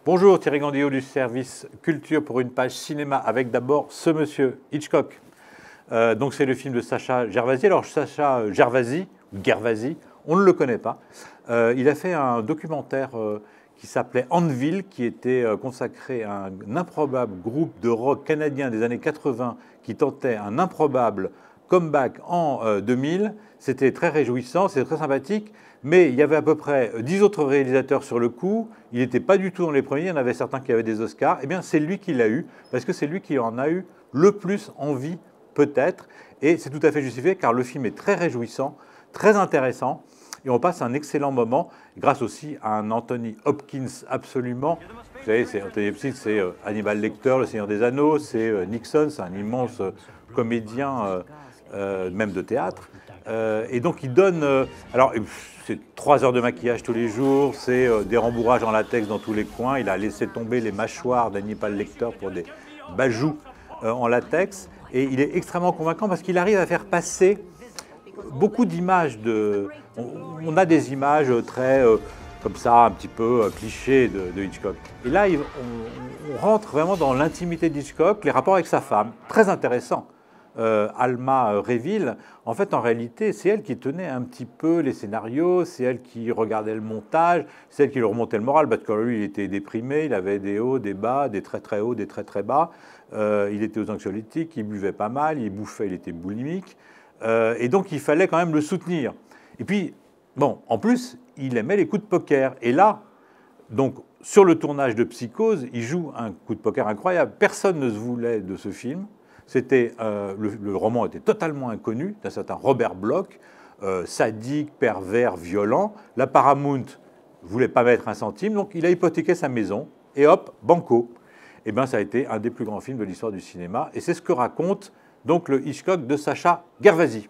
Bonjour, Thierry Gandillot du service Culture pour une page cinéma avec d'abord ce monsieur, Hitchcock. Donc c'est le film de Sacha Gervasi. Alors Sacha Gervasi, ou Gervasi, on ne le connaît pas. Il a fait un documentaire qui s'appelait Anvil, qui était consacré à un improbable groupe de rock canadien des années 80 qui tentait un improbable comeback en 2000. C'était très réjouissant, c'était très sympathique, mais il y avait à peu près 10 autres réalisateurs sur le coup. Il n'était pas du tout dans les premiers, il y en avait certains qui avaient des Oscars. Eh bien, c'est lui qui l'a eu, parce que c'est lui qui en a eu le plus envie, peut-être. Et c'est tout à fait justifié, car le film est très réjouissant, très intéressant. Et on passe un excellent moment, grâce aussi à un Anthony Hopkins absolument. Vous savez, Anthony Hopkins, c'est Hannibal Lecter, Le Seigneur des Anneaux, c'est Nixon, c'est un immense comédien, même de théâtre. Et donc il donne... alors, c'est 3 heures de maquillage tous les jours, c'est des rembourrages en latex dans tous les coins. Il a laissé tomber les mâchoires d'Hannibal Lecter pour des bajoux en latex. Et il est extrêmement convaincant parce qu'il arrive à faire passer beaucoup d'images de... On a des images très, comme ça, un petit peu clichés de Hitchcock. Et là, on rentre vraiment dans l'intimité d'Hitchcock, les rapports avec sa femme, très intéressant. Alma Reville, en fait, en réalité, c'est elle qui tenait un petit peu les scénarios, c'est elle qui regardait le montage, c'est elle qui lui remontait le moral, parce que lui, il était déprimé, il avait des hauts, des bas, des très très hauts, des très très bas. Il était aux anxiolytiques, il buvait pas mal, il bouffait, il était boulimique. Et donc, il fallait quand même le soutenir. Et puis, bon, en plus, il aimait les coups de poker. Et là, donc, sur le tournage de Psychose, il joue un coup de poker incroyable. Personne ne se voulait de ce film. Le roman était totalement inconnu d'un certain Robert Bloch, sadique, pervers, violent. La Paramount ne voulait pas mettre un centime, donc il a hypothéqué sa maison. Et hop, banco. Et bien, ça a été un des plus grands films de l'histoire du cinéma. Et c'est ce que raconte donc le Hitchcock de Sacha Gervasi.